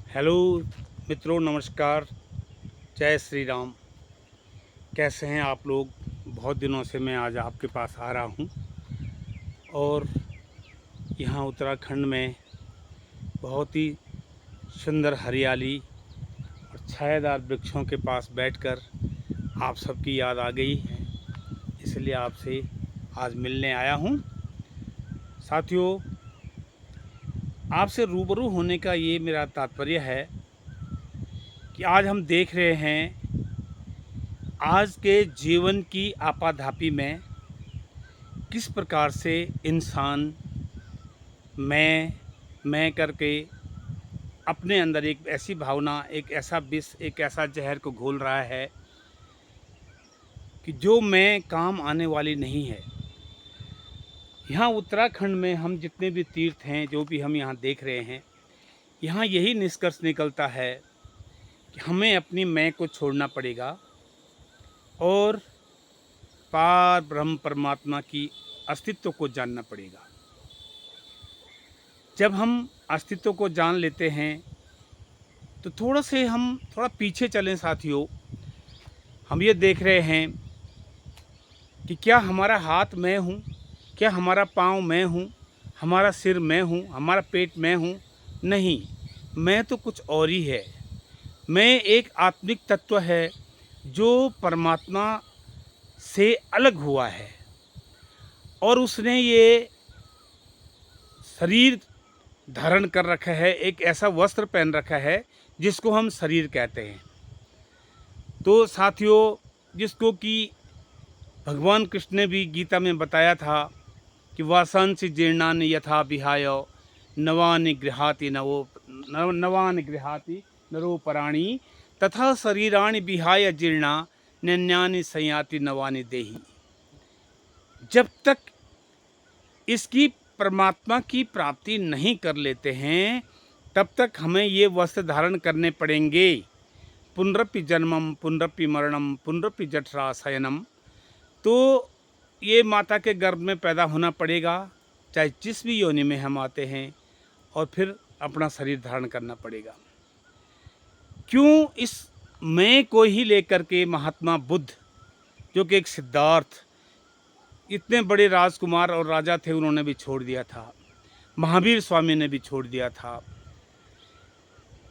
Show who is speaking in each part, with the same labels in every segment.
Speaker 1: Hello मित्रों, नमस्कार। जय श्री राम। कैसे हैं आप लोग? बहुत दिनों से मैं आज आपके पास आ रहा हूं और यहाँ उत्तराखंड में बहुत ही सुंदर हरियाली और छायादार वृक्षों के पास बैठकर आप सबकी याद आ गई है, इसलिए आपसे आज मिलने आया हूं। साथियों, आपसे रूबरू होने का ये मेरा तात्पर्य है कि आज हम देख रहे हैं आज के जीवन की आपाधापी में किस प्रकार से इंसान मैं करके अपने अंदर एक ऐसी भावना, एक ऐसा विष, एक ऐसा जहर को घोल रहा है कि जो मैं काम आने वाली नहीं है। यहाँ उत्तराखंड में हम जितने भी तीर्थ हैं, जो भी हम यहाँ देख रहे हैं, यहाँ यही निष्कर्ष निकलता है कि हमें अपनी मैं को छोड़ना पड़ेगा और पार ब्रह्म परमात्मा की अस्तित्व को जानना पड़ेगा। जब हम अस्तित्व को जान लेते हैं तो थोड़ा पीछे चलें साथियों। हम ये देख रहे हैं कि क्या हमारा हाथ मैं हूँ, क्या हमारा पाँव मैं हूँ, हमारा सिर मैं हूँ, हमारा पेट मैं हूँ? नहीं, मैं तो कुछ और ही है। मैं एक आत्मिक तत्व है जो परमात्मा से अलग हुआ है और उसने ये शरीर धारण कर रखा है, एक ऐसा वस्त्र पहन रखा है जिसको हम शरीर कहते हैं। तो साथियों, जिसको कि भगवान कृष्ण ने भी गीता में बताया था कि वासांसि जीर्णानि यथा विहाय नवानि गृहाति नरोपराणि तथा शरीराणि विहाय जीर्णा नन्यानि संयाति नवानि देहि। जब तक इसकी परमात्मा की प्राप्ति नहीं कर लेते हैं तब तक हमें ये वस्त्र धारण करने पड़ेंगे। पुनरपि जन्मम पुनरपि मरणम पुनरपि जठरा शयनम। तो ये माता के गर्भ में पैदा होना पड़ेगा, चाहे जिस भी योनि में हम आते हैं, और फिर अपना शरीर धारण करना पड़ेगा। क्यों इस मैं को ही लेकर के महात्मा बुद्ध, जो कि एक सिद्धार्थ, इतने बड़े राजकुमार और राजा थे, उन्होंने भी छोड़ दिया था। महावीर स्वामी ने भी छोड़ दिया था।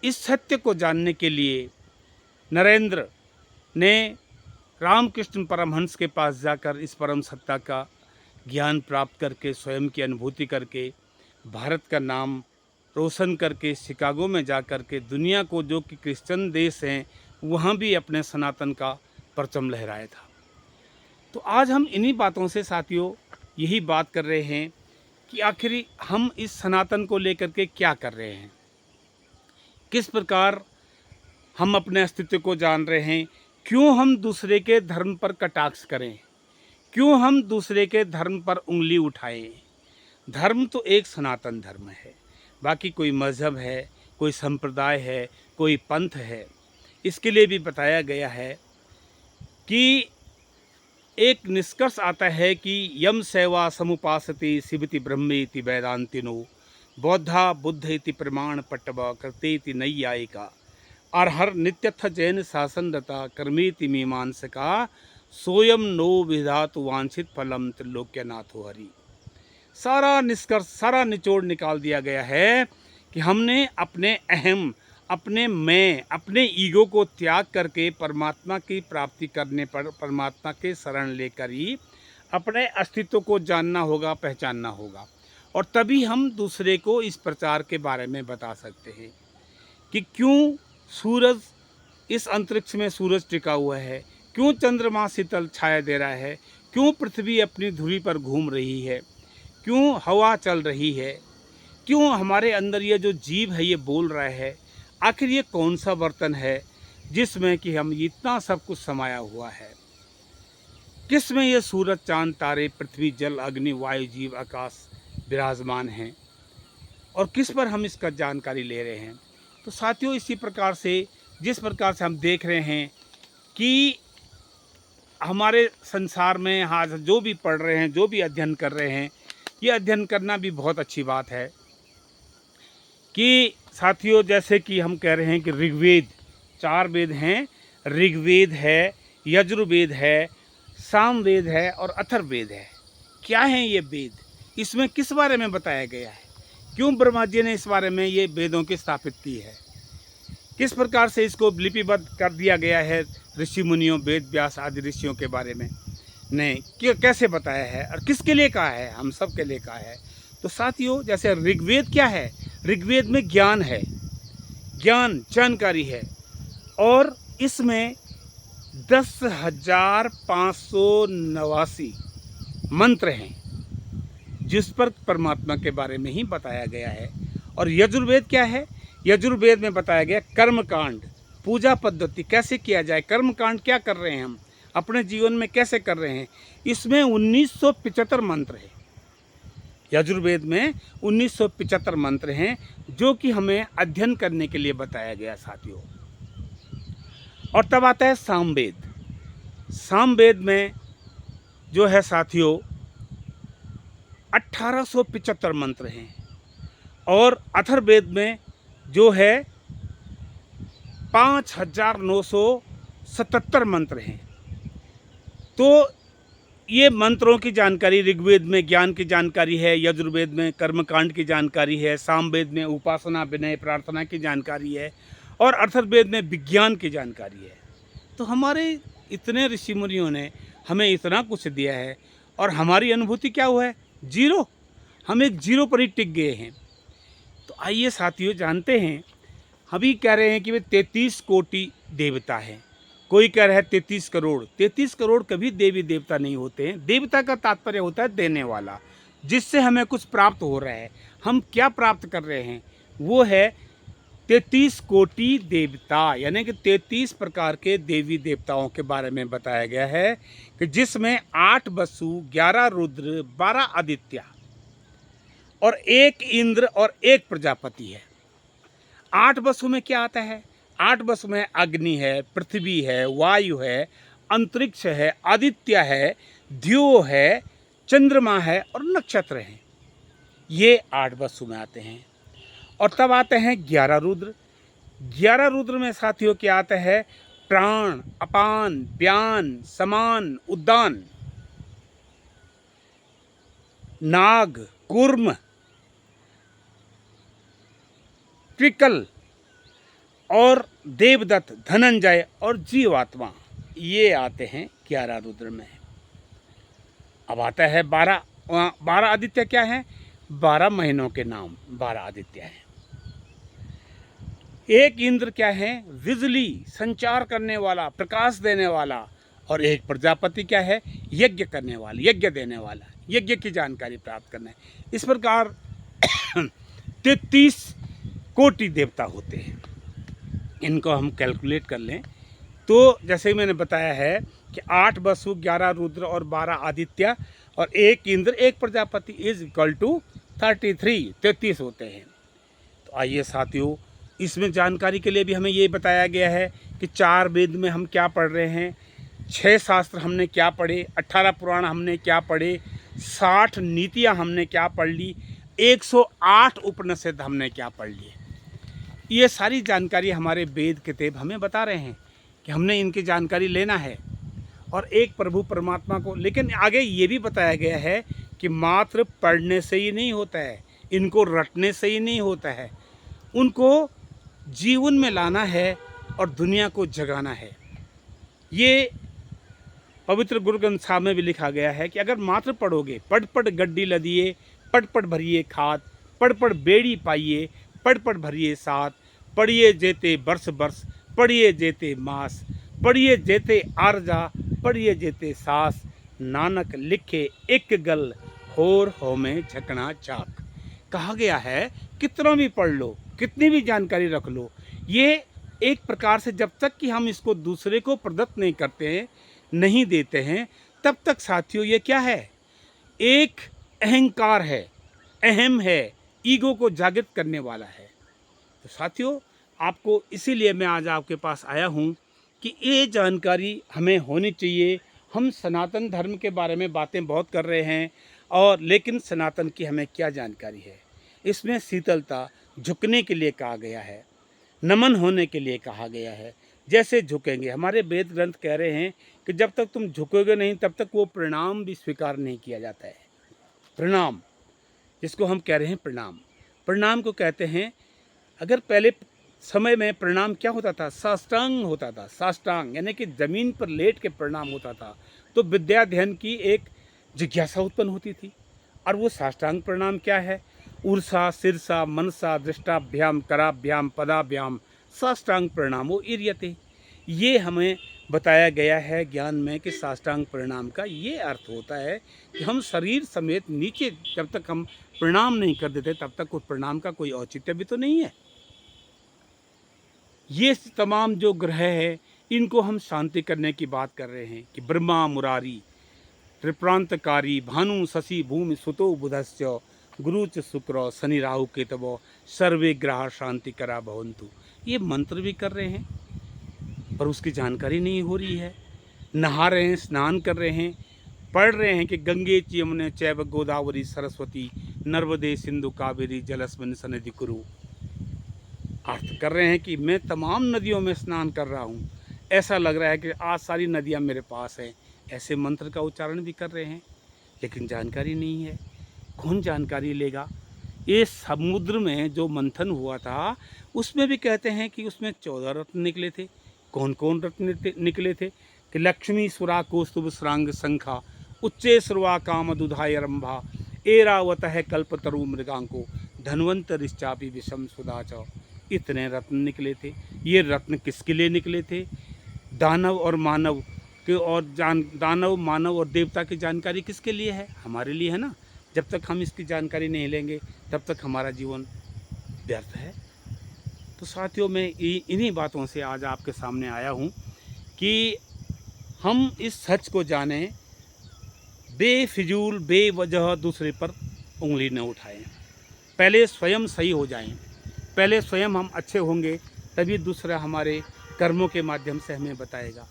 Speaker 1: इस सत्य को जानने के लिए नरेंद्र ने रामकृष्ण परमहंस के पास जाकर इस परम सत्ता का ज्ञान प्राप्त करके, स्वयं की अनुभूति करके, भारत का नाम रोशन करके, शिकागो में जा कर के दुनिया को, जो कि क्रिश्चियन देश हैं, वहाँ भी अपने सनातन का परचम लहराया था। तो आज हम इन्हीं बातों से साथियों यही बात कर रहे हैं कि आखिर हम इस सनातन को लेकर के क्या कर रहे हैं, किस प्रकार हम अपने अस्तित्व को जान रहे हैं, क्यों हम दूसरे के धर्म पर कटाक्ष करें, क्यों हम दूसरे के धर्म पर उंगली उठाएं। धर्म तो एक सनातन धर्म है, बाकी कोई मज़हब है, कोई संप्रदाय है, कोई पंथ है। इसके लिए भी बताया गया है कि एक निष्कर्ष आता है कि यम सेवा समुपासते शिवति ब्रह्मेति वेदांतिनो बौद्धा बुद्ध इति प्रमाण पट्टव कृतेति नैयायिका अर्हर नित्यथ जैन शासनरता कर्मेति मीमांसका सोयम नो विधातु वांछित फलम त्रिलोक्यनाथो हरि। सारा निष्कर्ष, सारा निचोड़ निकाल दिया गया है कि हमने अपने अहम, अपने मैं, अपने ईगो को त्याग करके परमात्मा की प्राप्ति करने पर परमात्मा के शरण लेकर ही अपने अस्तित्व को जानना होगा, पहचानना होगा, और तभी हम दूसरे को इस प्रचार के बारे में बता सकते हैं कि क्यों सूरज, इस अंतरिक्ष में सूरज टिका हुआ है, क्यों चंद्रमा शीतल छाया दे रहा है, क्यों पृथ्वी अपनी धुरी पर घूम रही है, क्यों हवा चल रही है, क्यों हमारे अंदर ये जो जीव है ये बोल रहा है। आखिर ये कौन सा बर्तन है जिसमें कि हम इतना सब कुछ समाया हुआ है? किस में ये सूरज, चांद, तारे, पृथ्वी, जल, अग्नि, वायु, जीव, आकाश विराजमान हैं और किस पर हम इसका जानकारी ले रहे हैं? तो साथियों, इसी प्रकार से, जिस प्रकार से हम देख रहे हैं कि हमारे संसार में आज जो भी पढ़ रहे हैं, जो भी अध्ययन कर रहे हैं, ये अध्ययन करना भी बहुत अच्छी बात है कि साथियों जैसे कि हम कह रहे हैं कि ऋग्वेद, 4 वेद हैं, ऋग्वेद है, यजुर्वेद है, सामवेद है और अथर्ववेद है। क्या हैं ये वेद? इसमें किस बारे में बताया गया है? क्यों ब्रह्मा जी ने इस बारे में ये वेदों की स्थापित की है? किस प्रकार से इसको लिपिबद्ध कर दिया गया है ऋषि मुनियों, वेद व्यास आदि ऋषियों के बारे में ने कैसे बताया है और किसके लिए कहा है? हम सब के लिए कहा है। तो साथियों जैसे ऋग्वेद क्या है? ऋग्वेद में ज्ञान है, ज्ञान जानकारी है और इसमें 10,589 मंत्र हैं जिस पर परमात्मा के बारे में ही बताया गया है। और यजुर्वेद क्या है? यजुर्वेद में बताया गया कर्मकांड, पूजा पद्धति कैसे किया जाए, कर्मकांड क्या कर रहे हैं हम अपने जीवन में कैसे कर रहे हैं। इसमें 1975 मंत्र है। यजुर्वेद में 1975 मंत्र हैं जो कि हमें अध्ययन करने के लिए बताया गया साथियों। और तब आता है सामवेद। सामवेद में जो है साथियों 1875 मंत्र हैं और अथर्ववेद में जो है 5,977 मंत्र हैं। तो ये मंत्रों की जानकारी ऋग्वेद में ज्ञान की जानकारी है, यजुर्वेद में कर्मकांड की जानकारी है, सामवेद में उपासना विनय प्रार्थना की जानकारी है और अथर्ववेद में विज्ञान की जानकारी है। तो हमारे इतने ऋषि मुनियों ने हमें इतना कुछ दिया है और हमारी अनुभूति क्या हुआ है? जीरो। हम एक जीरो पर ही टिक गए हैं। तो आइए साथियों जानते हैं। अभी कह रहे हैं कि वे 33 कोटि देवता हैं, कोई कह रहा है 33 करोड़। 33 करोड़ कभी देवी देवता नहीं होते हैं। देवता का तात्पर्य होता है देने वाला, जिससे हमें कुछ प्राप्त हो रहा है। हम क्या प्राप्त कर रहे हैं? वो है 33 कोटि देवता, यानी कि 33 प्रकार के देवी देवताओं के बारे में बताया गया है कि जिसमें 8 वसु, 11 रुद्र, 12 आदित्य और 1 इंद्र और 1 प्रजापति है। 8 वसु में क्या आता है? 8 वसु में अग्नि है, पृथ्वी है, वायु है, अंतरिक्ष है, आदित्य है, द्यो है, चंद्रमा है और नक्षत्र हैं। ये 8 वसु में आते हैं। और तब आते हैं 11 रुद्र। 11 रुद्र में साथियों क्या आता है? प्राण, अपान, व्यान, समान, उद्दान, नाग, कूर्म, त्रिकल और देवदत्त, धनंजय और जीवात्मा, ये आते हैं 11 रुद्र में। अब आता है 12 आदित्य। क्या है? 12 महीनों के नाम 12 आदित्य हैं। 1 इंद्र क्या है? बिजली संचार करने वाला, प्रकाश देने वाला। और 1 प्रजापति क्या है? यज्ञ करने वाला, यज्ञ देने वाला, यज्ञ की जानकारी प्राप्त करना है। इस प्रकार 33 कोटि देवता होते हैं। इनको हम कैलकुलेट कर लें तो जैसे मैंने बताया है कि 8 वसु, 11 रुद्र और 12 आदित्य और 1 Indra, 1 Prajapati is equal to 33 होते हैं। तो आइए साथियों, इसमें जानकारी के लिए भी हमें ये बताया गया है कि 4 वेद में हम क्या पढ़ रहे हैं, 6 शास्त्र हमने क्या पढ़े, 18 पुराण हमने क्या पढ़े, 60 नीतियाँ हमने क्या पढ़ ली, 108 उपनिषद हमने क्या पढ़ लिए। ये सारी जानकारी हमारे वेद किताब हमें बता रहे हैं कि हमने इनकी जानकारी लेना है और एक प्रभु परमात्मा को। लेकिन आगे ये भी बताया गया है कि मात्र पढ़ने से ही नहीं होता है, इनको रटने से ही नहीं होता है, उनको जीवन में लाना है और दुनिया को जगाना है। ये पवित्र गुरु ग्रंथ साहब में भी लिखा गया है कि अगर मात्र पढ़ोगे, पढ़ पढ़ गड्डी लदिए, पढ़ पढ़ भरिए खाद, पढ़ पढ़ बेड़ी पाइए, पढ़ पढ़ भरिए साथ, पढ़िए जेते बरस बरस, पढ़िए जेते मास, पढ़िए जेते आरजा, पढ़िए जेते सास, नानक लिखे एक गल होर हो में झकना चाक। कहा गया है कितना भी पढ़ लो, कितनी भी जानकारी रख लो, ये एक प्रकार से जब तक कि हम इसको दूसरे को प्रदत्त नहीं करते हैं, नहीं देते हैं, तब तक साथियों ये क्या है? एक अहंकार है, अहम है, ईगो को जागृत करने वाला है। तो साथियों, आपको इसीलिए मैं आज आपके पास आया हूँ कि ये जानकारी हमें होनी चाहिए। हम सनातन धर्म के बारे में बातें बहुत कर रहे हैं और लेकिन सनातन की हमें क्या जानकारी है? इसमें शीतलता, झुकने के लिए कहा गया है, नमन होने के लिए कहा गया है। जैसे झुकेंगे, हमारे वेद ग्रंथ कह रहे हैं कि जब तक तुम झुकोगे नहीं तब तक वो प्रणाम भी स्वीकार नहीं किया जाता है। प्रणाम, जिसको हम कह रहे हैं प्रणाम, प्रणाम को कहते हैं, अगर पहले समय में प्रणाम क्या होता था, साष्टांग होता था। साष्टांग यानी कि ज़मीन पर लेट के प्रणाम होता था, तो विद्या अध्ययन की एक जिज्ञासा उत्पन्न होती थी। और वो साष्टांग प्रणाम क्या है, ऊर्सा शिरसा मनसा दृष्टाभ्याम कराभ्याम पदाभ्याम साष्टांग प्रणामो ईर्यते। ये हमें बताया गया है ज्ञान में कि साष्टांग प्रणाम का ये अर्थ होता है कि हम शरीर समेत नीचे जब तक हम प्रणाम नहीं कर देते तब तक उस प्रणाम का कोई औचित्य भी तो नहीं है। ये तमाम जो ग्रह है इनको हम शांति करने की बात कर रहे हैं कि ब्रह्मा मुरारी त्रिप्रांतकारी भानु शशि भूमि सुतो बुधस्य गुरु च शुक्र शनि राहु केतवो सर्वे ग्रह शांति करा भवन्तु। ये मंत्र भी कर रहे हैं पर उसकी जानकारी नहीं हो रही है। नहा रहे हैं, स्नान कर रहे हैं, पढ़ रहे हैं कि गंगे च यमुने चैव गोदावरी सरस्वती नर्मदे सिंधु कावेरी जलस्मिन् सन्निधि कुरु। अर्थ कर रहे हैं कि मैं तमाम नदियों में स्नान कर रहा हूँ, ऐसा लग रहा है कि आज सारी नदियाँ मेरे पास हैं। ऐसे मंत्र का उच्चारण भी कर रहे हैं लेकिन जानकारी नहीं है। कौन जानकारी लेगा। ये समुद्र में जो मंथन हुआ था उसमें भी कहते हैं कि उसमें 14 रत्न निकले थे। कौन कौन रत्न निकले थे कि लक्ष्मी सुरा कौस्तुभ श्रांग शंखा उच्चे सर्वा काम दुधाय रंभा एरावत है कल्पतरु मृगांको धन्वंतरिश्चापि विषम सुदाच। इतने रत्न निकले थे। ये रत्न किसके लिए निकले थे, दानव और मानव के, और दानव मानव और देवता की जानकारी किसके लिए है, हमारे लिए है ना। जब तक हम इसकी जानकारी नहीं लेंगे तब तक हमारा जीवन व्यर्थ है। तो साथियों, मैं इन्हीं बातों से आज आपके सामने आया हूँ कि हम इस सच को जानें, बेफिजूल बेवजह दूसरे पर उंगली न उठाएं। पहले स्वयं सही हो जाएं, पहले स्वयं हम अच्छे होंगे तभी दूसरा हमारे कर्मों के माध्यम से हमें बताएगा।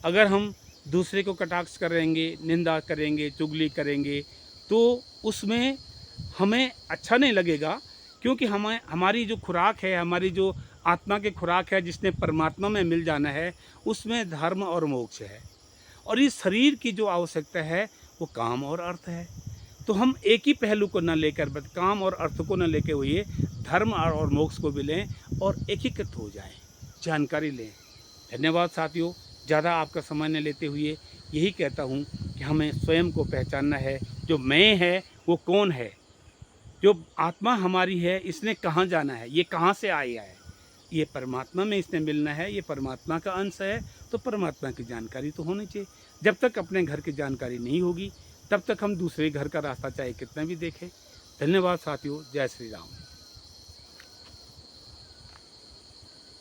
Speaker 1: अगर हम दूसरे को कटाक्ष करेंगे, निंदा करेंगे, चुगली करेंगे तो उसमें हमें अच्छा नहीं लगेगा, क्योंकि हमारी जो खुराक है, हमारी जो आत्मा की खुराक है जिसने परमात्मा में मिल जाना है, उसमें धर्म और मोक्ष है। और इस शरीर की जो आवश्यकता है वो काम और अर्थ है। तो हम एक ही पहलू को न लेकर, काम और अर्थ को न लेके हुए धर्म और मोक्ष को भी लें और एकीकृत हो जाएं, जानकारी लें। धन्यवाद साथियों। ज़्यादा आपका समय न लेते हुए यही कहता हूँ कि हमें स्वयं को पहचानना है। जो मैं है वो कौन है, जो आत्मा हमारी है इसने कहाँ जाना है, ये कहाँ से आया है, ये परमात्मा में इसने मिलना है, ये परमात्मा का अंश है। तो परमात्मा की जानकारी तो होनी चाहिए। जब तक अपने घर की जानकारी नहीं होगी तब तक हम दूसरे घर का रास्ता चाहे कितना भी देखें। धन्यवाद साथियों। जय श्री राम।